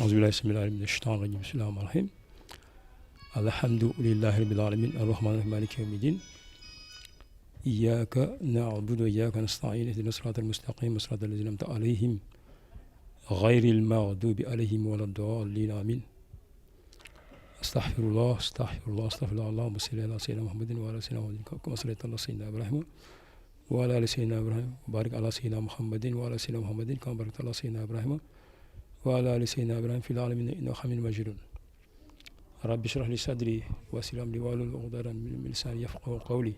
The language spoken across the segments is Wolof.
auzu billahi samil alim mina shaytani rajim bismillahi rahmani rahim alhamdulillahi rabbil alamin arrahmani rahim maliki yawmi din iyyaka na'budu wa iyyaka nasta'in ihdina siratal mustaqim siratal ladzina an'amta alayhim ghayril maghdubi alayhim waladdallin amin astaghfirullah allahumma salli ala sayyidina muhammadin wa ala sayyidina muhammadin kama sallaita ala sayyidina ibrahima wa ala ali sayyidina ibrahima wa barik ala sayyidina muhammadin wa ala sayyidina muhammadin kama barakta ala sayyidina ibrahima wa ala ali sayyidina ibrahima fil alamin innaka hamidun majidun rabbi shrah li sadri wa yassir li amri wahlul uqdatan min lisani yafqahu qawli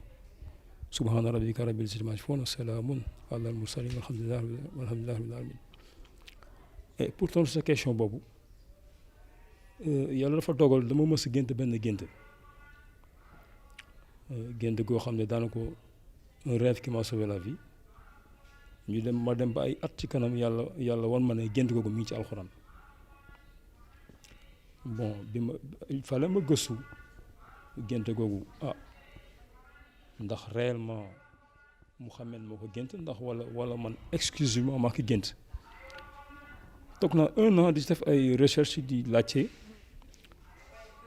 subhana rabbika rabbil izzati amma yasifun wa salamun ala al mursalin walhamdulillahi rabbil alamin. Et pour tontu sa question boobu yàlla dafa dogal dama mës a gént benn gént goo xam ne daanaka un rêve qui m'a sauvé la vie ma dem ba ay at ci kanam yàlla wan ma ne gént googu mi ngi ci alxuraan. Bon il fallait ma gëstu gént googu ndax réellement Mouhamed moo ko gént ndax wala man exclusivement maa ko gént. toog naa 1 an di def ay recherche di laajte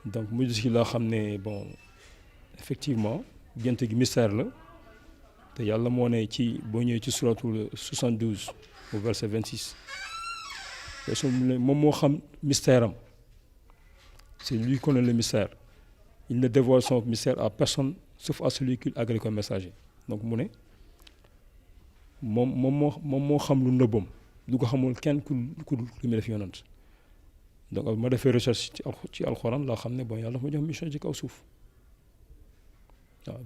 donc mujj si laa xam ne bon effectivement gént gi mystère la te yàlla moo ne ci boo ñëwee ci suratul 72 au verset 26 moom moo xam mystère am. C'est lui qui connaît le mystère. Il ne dévoile son mystère à personne sauf à celui qui agrée comme messager. Donc mu ne moom moo xam lu nëbbam du ko xamul kenn ku lu muy def yonant. Donc ma defee recherche ci alxuraan laa xam ne bon yàlla dafa ma jox mission ci kaw suuf waaw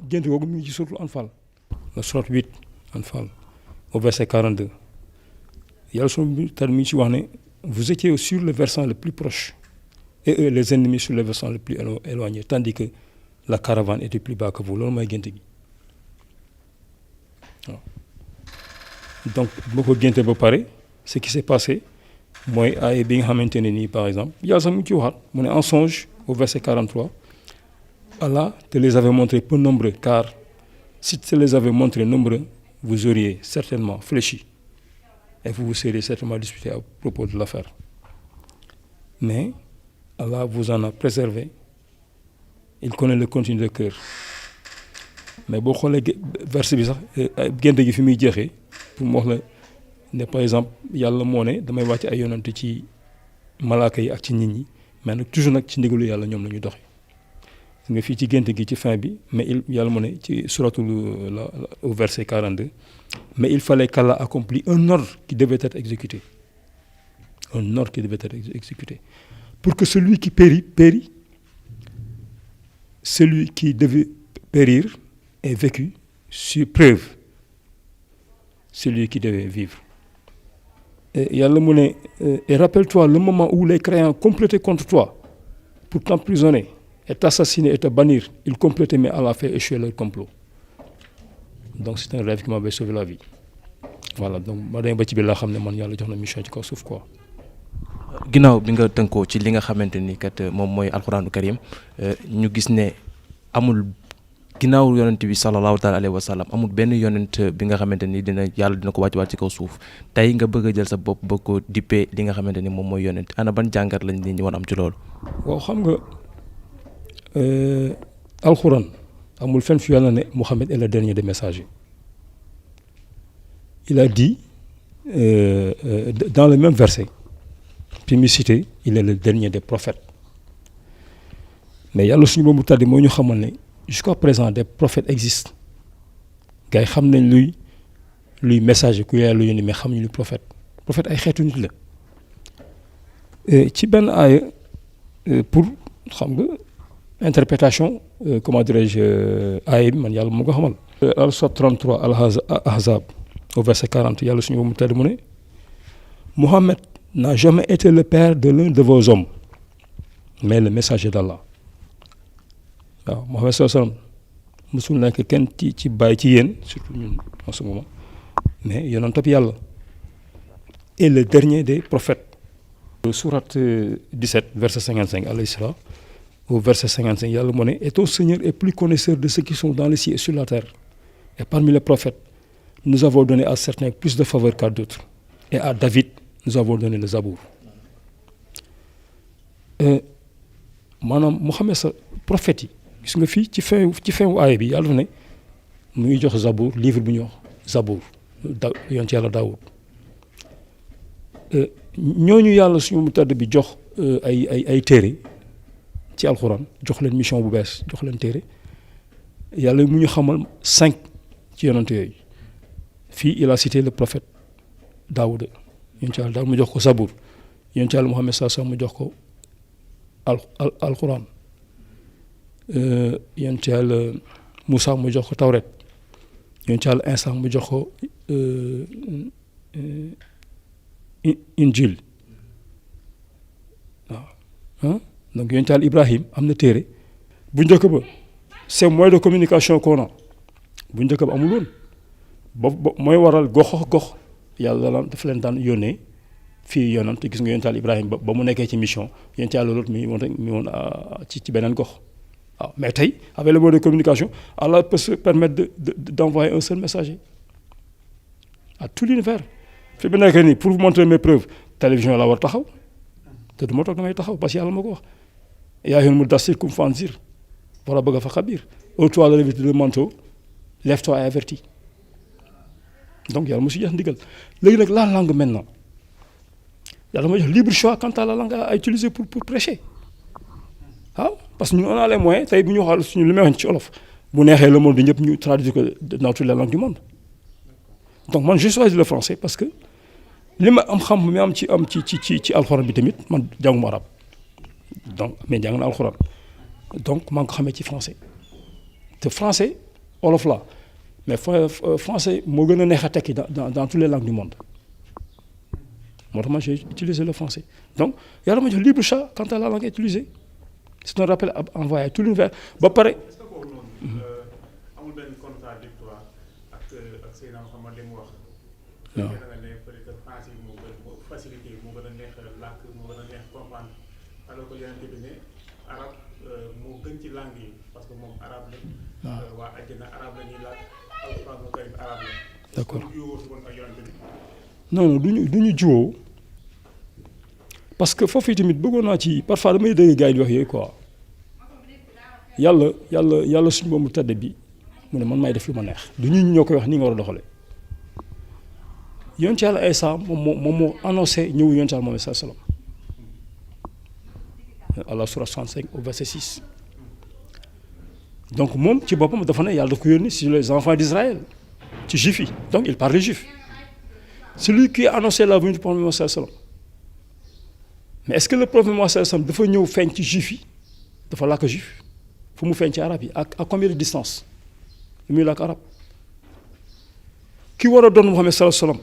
gént googu mu ngi ci suratul Anfal. la sourate 8 Anfal au verset 42 yàlla sunu tar mi ngi ci wax ne vous étiez sur le versant le plus proche. Et eux, les ennemis sur le versant le plus éloigné, tandis que la caravane était plus bas que vous. Loolu mooy gént gi waaw donc boo ko génte ba pare ce qui s'est passé mooy ay bi nga xamante ne nii par exemple yàlla sax mu ngi ci waxaat mu ne en songe au verset 43 Allah te les avait montrés peu nombreux car si te les avait montrés nombreux vous auriez certainement fléchi et vous vous seriez certainement disputé à propos de l'affaire mais Allah vous en a préservé il connaît le contenu de cœur mais boo xoolee verset bi sax gént gi fi muy jeexee pour mu wax la ne par exemple yàlla moo ne damay wàcc ay yonante ci malaaka yi ak ci nit ñi mais nag toujours nag ci ndigalu yàlla ñoom la ñu doxee nga fii ci gént gi ci fin bi mais yàlla moo ne ci suratul au verset 42 mais il fallait qu'Allah accomplisse un ordre qui devait être exécuté pour que celui qui périt, celui qui devait périr ait vécu sur preuve celui qui devait vivre. Et yàlla mu ne et rappelle-toi le moment où les croyants complotaient contre toi pour t'emprisonner et t'assassiner et te bannir. Ils complotaient mais Allah a fait échouer leur complot. Donc c'est un rêve qui m'avait sauvé la vie. Voilà donc ma demee ba ci biir laa xam ne man yàlla jox na mission ci kaw suuf quoi. ginnaaw bi nga tënkoo ci li nga xamante ni kat moom mooy alxuraanu karim ñu gis ne amul ginnaaw yonent bi sallallahu taala alayhi wa sallam amul benn yonent bi nga xamante ni yàlla dina ko wàcc ci kaw suuf tey nga bëgg a jël sa bopp bëgg ko dippee li nga xamante ni moom mooy yonent ana ban jàngat lañ leen ñu war am ci loolu. waaw xam nga alxuraan amul fenn fi yàlla ne Mohammed est le dernier des messagers. Il a dit dans le même verset. Puis mu cité il est le dernier des prophètes mais yàlla suñu boobu tàddi moo ñu xamal ne jusqu'à présent des prophètes existent gars yi xam nañ luy messager ku yàlla yónni mais xam ñu luy prophète ay xeetu nit la ci benn aaya pour xam nga interprétation comment dirais-je aaya bi man yàlla moo ko xamal. al-Sourate 33 al-Ahzab au verset 40 yàlla suñu boobu tàddi mu ne Mohammed n'a jamais été le père de l'un de vos hommes mais le messager d'Allah waaw Muhammad sallallahu alayhi wa sallam musul nekk kenn ci bàyyi ci yéen surtout ñun en ce moment mais yonentab yàlla et le dernier des prophètes. Sourate 17 verset 55 alayhi salaam au verset 55 yàlla moo ne et ton Seigneur est plus connaisseur de ceux qui sont dans les cieux et sur la terre Et parmi les prophètes, nous avons donné à certains plus de faveur qu'à d'autres. Et à David, nous avons donné le Zabour. Maanaam Muhammad sa prophète yi gis nga fii ci fin wu aaya bi yàlla ne mu ngi jox Zabour livre bu ñuy wax Zabour yonent yàlla Daawud ñooñu yàlla suñu mu tedd bi jox ay téere ci alxuraan jox leen mission bu bees jox leen téere yàlla mu ñu xamal 5 ci yonent yooyu fii il a cité le prophète Daawud yonent yàlla Daawud mu jox ko Zabour yonent yàlla Muhammad sa mu jox ko alxuraan yonent yàlla Moussa mu jox ko Tawret yonent yàlla Insa mu jox ko Injil waaw donc yonent yàlla Ibrahim am na téere bu njëkk ba c'est moyen de communication qu'on a bu njëkk ba amul woon ba mooy waral gox yàlla dafa leen daan yónnee fii yonant gis nga yonent yàlla Ibrahima ba mu nekkee ci mission yonent yàlla loolu mi woon ci beneen gox waaw mais tey avec le mode de communication Allah peut se permettre d'envoyer un seul messager à tout l'univers fi mu nekk nii pour vous montrer mes preuves télévision la war taxaw te du ma toog damay taxaw parce que yàlla ma ko wax yaa ayyuhal muddassir qum fanzir wa rabbaka fakabbir ôte-toi le vêtement de manteau lève-toi et avertis donc yàlla mosu jox ndigal léegi nag la langue maintenant yàlla ma jox libre choix quant à la langue à utiliser pour prêcher waaw parce que ñun on a les moyens tey bu ñu waxal suñu li may wax ci olof bu neexee le monde ñëpp ñu traduire ko dans toutes les langues du monde donc man j'ai choisi le français parce que li ma xam mi am ci alxuraan bi tamit man jànguma arab donc mais jàng na alxuraan donc maa ngi ko xamee ci français te français olof la mais français moo gën a neex a tekki dans toutes les langues du monde moo tax man j'ai utilisé le français donc yàlla ma jox libre choix quant à la langue utilisée c'est un rappel envoyé à tout l'univers ba pare. est-ce que kooku noonu amul benn contradictoire ak Seydina Muhammad li mu wax. waaw da nga ne peut-être français moo gën facilité moo gën a neex làkk moo gën a neex comprendre alors que yonent bi ne arab moo gën ci langue yi parce que moom arabe la. waaw waa àjjana arabe la ñuy làkk alxuraan karim arabe la. d'accord kon jiwoo si woon ak yonent bi. non du ñu jiwoo parce que foofu tamit bëggoon naa ci parfois damay dégg gars yi di wax yooyu quoi yàlla suñu boobu tedd bi mu ne man may def lu ma neex du ñu ñoo koy wax ni nga war a doxalee yonent yàlla Isa moom moo annoncé ñëw yonent yàlla Muhammad sallallahu alayhi wa sallam Allah sourate 65 au verset 6 donc moom ci boppam dafa ne yàlla daf ko yónni sur les enfants d'Israël ci juifs yi donc il parle des juifs celui qui a annoncé la venue du prophète Muhammad sallallahu alayhi wa sallam mais est-ce que le prophète Muhammad sallallahu alayhi wa sallam dafa ñëw feeñ ci juif yi dafa làkk juif fu mu feeñ ci arab yi à combien de distance lu muy làkk arab ki war a doon Muhammad sallallahu alayhi wa sallam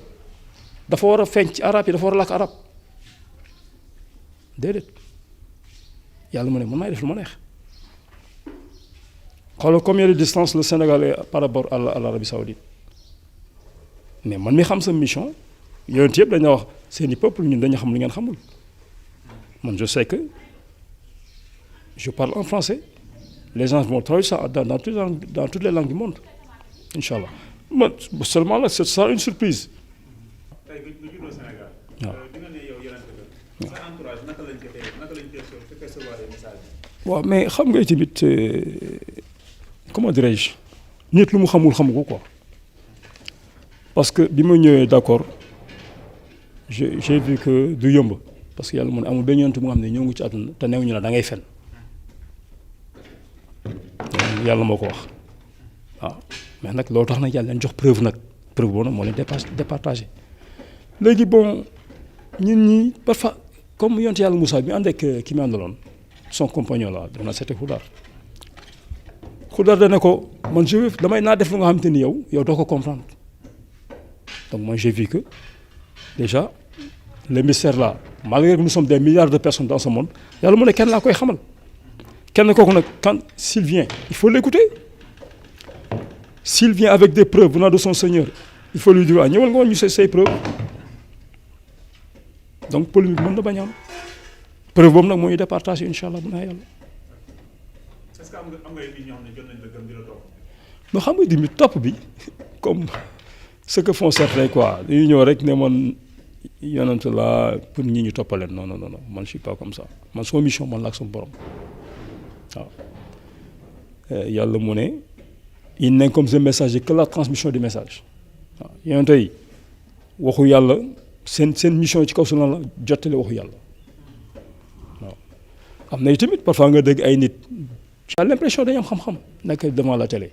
dafa war a feeñ ci arab yi dafa war a làkk arab déedéet yàlla mu ne man maay def lu ma neex xoolal combien de distance le Sénégal est par rapport à l'Arabie saoudite mais man mi xam sa mission yonent yëpp dañu wax seeni peuple ñun dañu xam lu ngeen xamul man je sais que je parle en français les gens vont traduire ça dans toutes les langues du monde Inch'Allah man seulement là ce sera une surprise. tey nga juddoo Sénégal. waaw bi nga ne yow yonent nga. sa entourage naka lañ jotee recevoir message bi. waaw mais xam nga tamit comment dirais-je nit lu mu xamul xamu ko quoi parce que bi ma ñëwee d'accord j'ai vu que du yomb parce que yàlla mu ne amul benn yonent bu nga xam ne ñëw ngi ci àdduna te new ñu la da ngay fen yàlla moo ko wax waaw mais nag loolu tax nag yàlla leen jox preuve boobu nag moo leen départagé léegi bon ñun ñi parfois comme yonent yàlla Moussa bi ànd ak ki mu àndaloon son compagnon là dana c'était Xudar dana ko man damay naa def lu nga xamante ni yow doo ko comprendre donc moi j'ai vu que déjà le mystère là malgré que nous sommes des milliards de personnes dans ce monde yàlla mu ne kenn laa koy xamal kenn kooku nag quand s'il vient il faut l'écouter s'il vient avec des preuves venant de son Seigneur il faut lui dire ñëwal nga woon ñu say preuves donc polémique mën na bañ a am preuve boobu nag moo ñu départage incha allah bu naa yàlla. est-ce que am nga nit ñoo xam ne jot nañ la gëm di la topp. non xam nga tamit topp bi comme ce que font certains quoi dañuy ñëw rek ne man yonent la pour ñi ñu toppaleen non non non man je suis pas comme ça man sama mission man la ak sama borom waaw yàlla mu ne il n'est comme un messager que la transmission du message waaw yonent yi waxu yàlla seen mission ci kaw su la jottale waxu yàlla waaw am na tamit parfois nga dégg ay nit j'ai l'impression dañu am xam-xam nekk devant la télé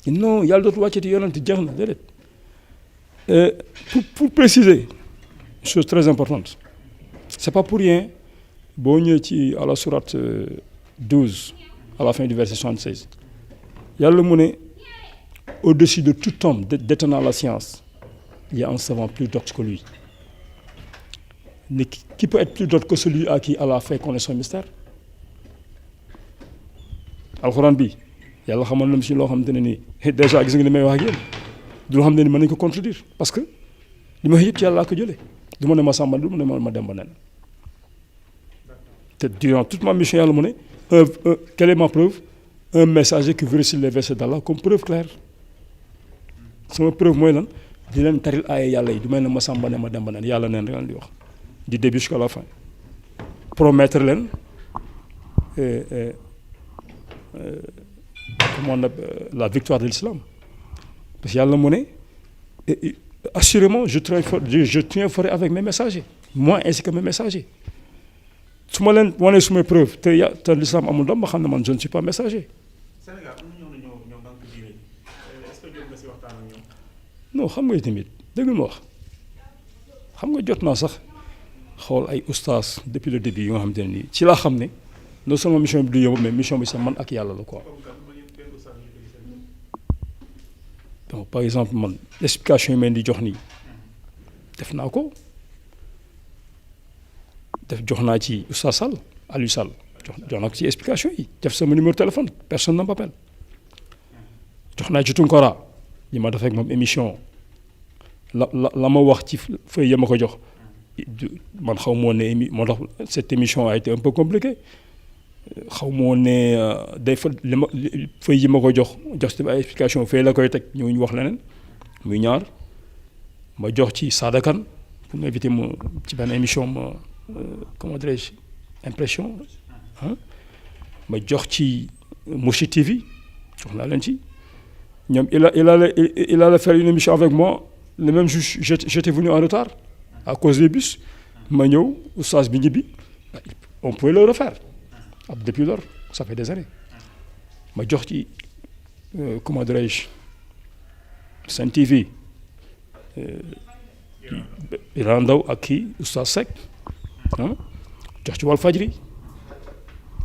non yàlla dootu wàccati yonent jeex na déedéet pour préciser chose très importante c'est pas pour rien boo ñëwee ci à la sourate 12 à la fin du verset 76 yàlla mu ne au-dessus de tout homme détenant la science il y a un savant plus docte que lui mais qui peut être plus docte que celui à qui Allah a fait connaître son mystère alxuraan bi yàlla xamal na si loo xamante ne nii déjà gis nga li may wax ak yéen du loo xam ne ni mën nañu ko contredire parce que li ma wax yëpp ci yàlla laa ko jëlee du ma ne ma sàmba du ma ne ma dem ba nen te durant toute ma mission yàlla mu ne quelle est ma preuve un messager qui vérifie les versets d'Allah comme preuve claire sama preuve mooy lan di leen taril aaya yàlla yi du may ne ma sàmba ne ma dem ba nen yàlla neen rek di wax du début jusqu'à la fin promettre leen comment on appelle la victoire de l'islam parce que yàlla mu ne assurément je triompherai avec mes messagers moi ainsi que mes messagers su ma leen wane sumay preuve te l'islam amul doom ma xam ne man je ne suis pas messager. Sénégal am na ñoo nga ko diine est-ce que jot nga si waxtaan ak ñoom. non xam nga tamit dégg nga ma wax xam nga jot naa sax xool ay oustaz depuis le début yi nga xamante ne nii ci laa xam ne non seulement mission bi du yomb mais mission bi sax man ak yàlla la quoi. donc par exemple man explication yi mel di jox nii def naa ko jox naa ci Oustaz Sall Aliou Sall jox naa ko ci explication yi def sama numéro téléphone personne ne m'appelle jox naa ci Tunkara yi ma def ak moom émission la ma wax ci feuille ya ma ko jox man xaw ma woon ne moo tax cette émission a été un peu compliquée xaw ma woon ne day fa li ma feuille yi ma ko jox ci ay explication feuille la koy teg ñëw ñu wax leneen muy ñaar ma jox ci Sadakan pour m'inviter ma ci benn émission ma comment dirais-je impression ma jox ci Mourchid TV jox naa leen ci ñoom il allait faire une émission avec moi le même jour j'étais venu en retard à cause des bus ma ñëw oustaz bi ñibbi on pouvait le refaire depuis lors ça fait des années ma jox ci comment dirais-je Sen TV Iran Ndaw ak kii oustaz Seck jox ci Walfadjri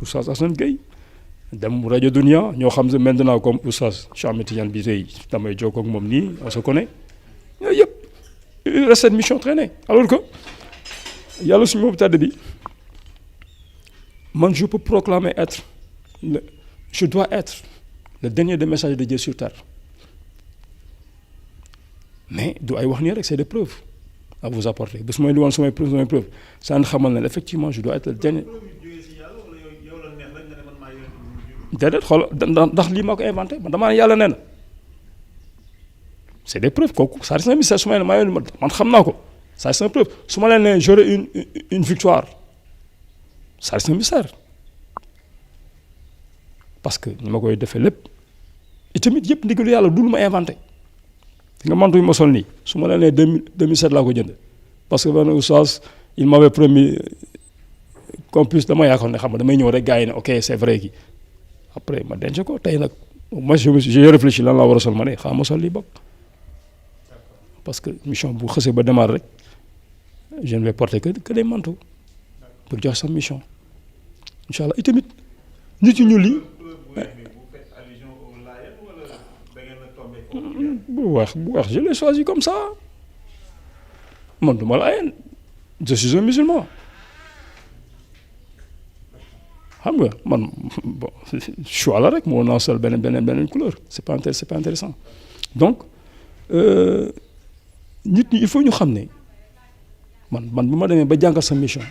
oustaz Assane Gueye dem rajo Dunia ñoo xam ne maintenant comme oustaz Cheikh Ahmed Tidiane bi tey damay jokkoo ak moom nii on se connaît yooyu yëpp il reste cette mission traînée alors que yàlla suñu boobu tàdd bi man je peux proclamer je dois être le dernier des messagers de Dieu sur terre mais du ay wax nii rek c'est des preuves à vous apporter bés mooy li woon samay preuve ça nga xamal ne effectivement je dois être le dernier déedéet xool ndax lii maa ko inventé man damaa ne yàlla nee na c'est des preuves kooku ça reste un mystère su ma leen maa yoon man xam naa ko ça reste une preuve su ma leen ne j'aurai une victoire ça reste un mystère parce que ni ma koy defee lépp itamit yëpp ndigalu yàlla du lu ma inventé nga mantu ma sol nii su ma leen nee 2007 laa ko jënd parce que benn oustaz il m'avait promis qu'en plus dama yaakaar ne xam nga damay ñëw rek gars yi ne ok c'est vrai ki après ma denc ko tey nag moi j'ai réfléchi lan laa war a sol ma ne xaaral ma sol lii bopp parce que mission bu xësee ba démarrer rek je ne vais porter que des manteaux pour jox sa mission incha allah itamit nit yu ñuul yi bu wax je l'ai choisi comme ça man du ma la ayeen je suis un musulman xam nga man bon choix la rek moo naa sol beneen couleur c'est pas intéressant donc nit ñi il faut ñu xam ne man bu ma demee ba jàngal sa mission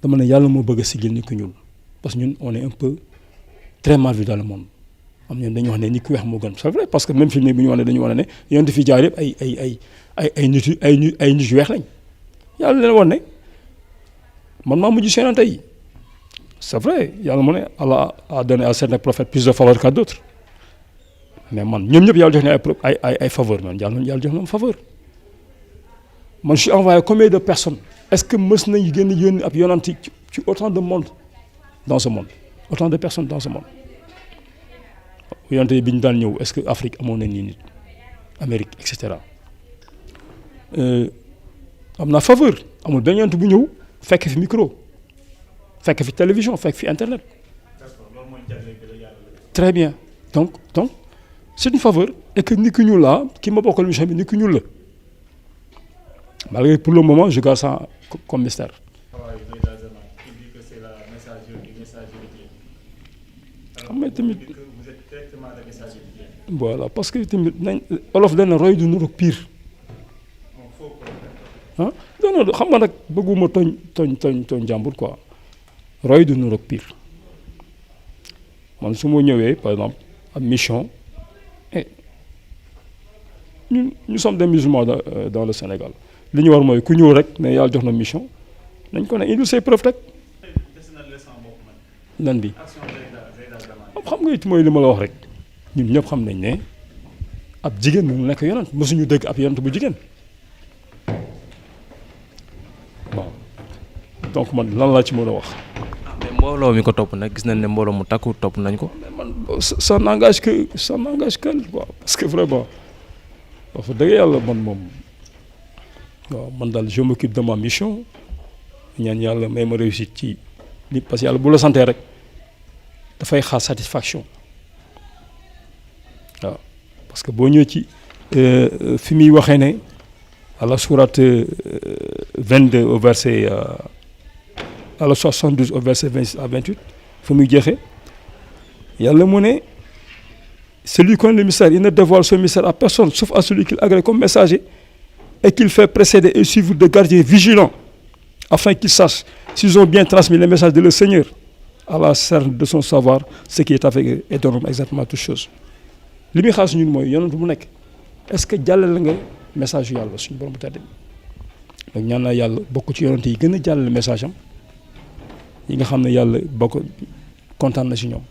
dama ne yàlla moo bëgg a sigil nit ku ñuul parce que ñun on est un peu très mal vu dans le monde am ñoom dañuy wax ne nit ku weex moo gën c'est vrai parce que même film bi ñu wax ne dañu wax ne yonent fi jaar yëpp ay nit yu ay nit yu weex lañ yàlla leen woon ne man maa mujj si yonent yi c'est vrai yàlla mu ne Allah a donné à certains prophètes plus de faveur qu'à d'autres mais man ñoom ñëpp yàlla jox ne ay faveur man yàlla jox na faveur man je suis envoyé combien de personnes est-ce que mës nañu génn yónni ab yonent ci autant de monde dans ce monde autant de personnes dans ce monde yonent yi bi ñu daan ñëw est-ce que Afrique amoon na nii nit Amérique et cetera am na faveur amul benn yonent bu ñëw fekk fi micro fekk fi télévision fekk fi internet très bien donc c'est une faveur et que nit ku ñuul la ki ma bokkal mission bi nit ku ñuul la malgré pour le moment je garde ça comme mystère. xam nga tamit voilà parce que tamit nañ olof dana roy du nuru pire ah non xam nga nag bëgguma tooñ jàmbur quoi roy du nuru pire man su ma ñëwee par exemple am mission nous sommes des musulmans dans le Sénégal li ñu war mooy ku ñëw rek ne yàlla jox na mission nañ ko ne indi say preuve rek lan bi xam nga it mooy li ma la wax rek ñun ñëpp xam nañ ne ab jigéen mu nekk yonent mësuñu dégg ab yonent bu jigéen bon donc man lan laa ci mën a wax. mais mbooloo mi ko topp nag gis nañ ne mbooloo mu takku topp nañ ko. mais man ça n'engage que waaw parce que vraiment wax dëgg yàlla man moom waaw man daal je m'occupe de ma mission ñaan yàlla may ma réussite ci li parce que yàlla bu la santee rek dafay xaar satisfaction waaw parce que boo ñëwee ci fi muy waxee ne à la sourate 22 au verset à la 72 au verset 26 à 28 fi muy jeexee yàlla mu ne celui qui connaît le mystère il ne dévoile ce mystère à personne sauf à celui qu'il agrée comme messager et qu'il fait précéder et suivre de gardiens vigilants afin qu'ils sachent s'ils ont bien transmis les messages de leur Seigneur à la cerne de son savoir ce qui est avec eux et donne exactement toutes choses li muy xaar si ñun mooy yonent bu nekk est-ce que jàllale nga message yu yàlla suñu borom bu tedd bi donc ñaan naa yàlla bokk ci yonent yi gën a jàllale message am yi nga xam ne yàlla bokk kontaan na si ñoom.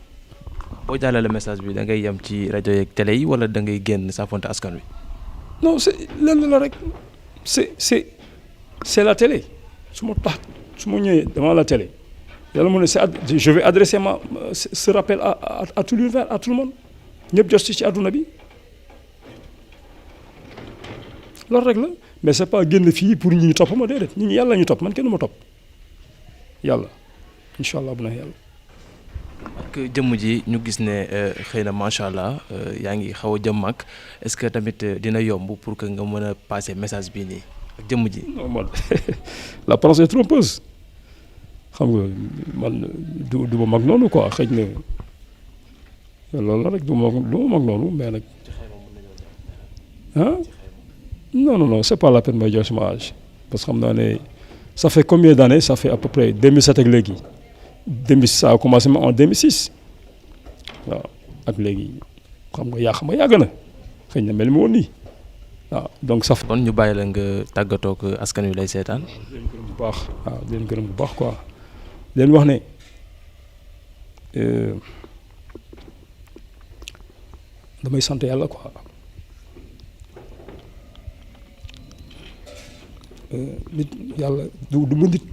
boo jàllale message bi da ngay yem ci rajo yeeg télé yi wala da ngay génn saafonte askan wi. non c'est lenn la rek c'est la télé su ma ñëwee devant la télé yàlla mu ne je vais adresser ce rappel à tout l'univers à tout le monde ñëpp jot ci àdduna bi loolu rek la mais c'est pas génn fii pour ñi ñu topp ma déedéet ñi yàlla ñu topp man kenn du ma topp yàlla incha allah bu na yàlla. ak jëmm ji ñu gis ne xëy na macha allah yaa ngi xaw a jëm mag est-ce que tamit dina yomb pour que nga mën a passer message bii nii ak jëmm ji. non man la parole est trompeuse xam nga man du ma mag noonu quoi xëy na loolu la rek du ma mag noonu mais nag ah non c'est pas la peine may jox sama âge parce que xam naa ne ça fait combien d'années ça fait à peu près 2007 ak léegi. 2006 ça a commencé en 2006 waaw ak léegi xam nga yàgg na xëy na mel ni woon nii waaw donc ça. kon ñu bàyyi la nga tàggatoo ak askan wi lay seetaan. leen gërëm bu baax waaw leen gërëm bu baax quoi leen wax ne damay sant yàlla quoi nit yàlla du ma nit.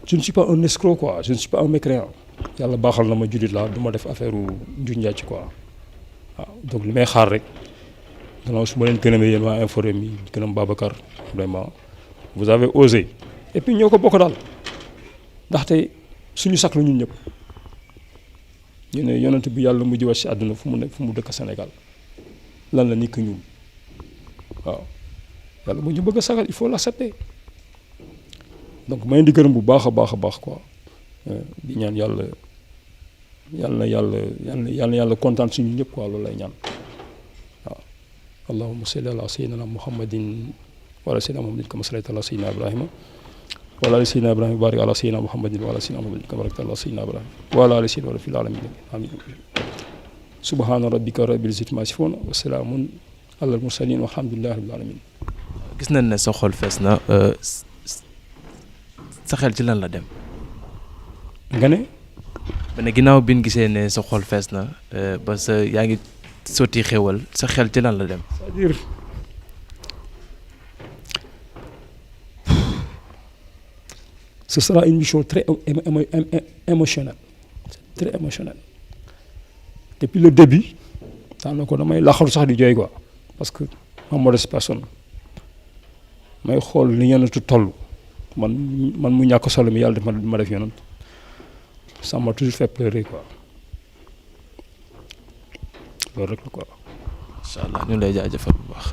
Je ne suis pas un escroc quoi je ne suis pas un mécréant yàlla baaxal na ma jullit laa du ma def affaire njuñ njaay ci quoi waaw donc li may xaar rek gannaaw su ma leen gërëmee yéen waa Infos Rewmi gërëm Babacar vraiment vous avez osé et puis ñoo ko bokk daal ndaxte suñu sakk la ñun ñëpp ñu ne yonent bi yàlla mujj wàcc ci àdduna fu mu dëkk Sénégal lan la ni que ñun waaw yàlla mu ñu bëgg a sagal il faut l'accepter donc ma leen di gërëm bu baax a baax quoi di ñaan yàlla kontaan suñu ñëpp quoi loolu lay ñaan waaw allahumma salli ala sayyidina muhammadin wa ala sayyidina muhammadin kama sallayta ala sayyidina ibrahima وعلى آل سيدنا إبراهيم وبارك على سيدنا محمد وعلى سيدنا محمد كما باركت على سيدنا إبراهيم وعلى آل سيدنا في العالمين آمين سبحان ربك رب العزة عما يصفون وسلام على المرسلين والحمد لله رب العالمين. gis nañ ne sa xol fees na sa xel ci lan la dem. nga ne. ba ne ginnaaw bi ñu gisee ne sa xol fees na ba sa yaa ngi sotti xéwal sa xel ci lan la dem. c'est-à-dire ce sera une mission très émotionnelle, très émotionnelle. Depuis le début daanaka damay laxaru sax di jooy quoi parce que ma modeste personne may xool ni yonent toll man mu ñàkk solo mi yàlla def ma def yonent ça m'a toujours fait pleurer quoi loolu rek la quoi. incha allah ñu lay jaajëfal bu baax.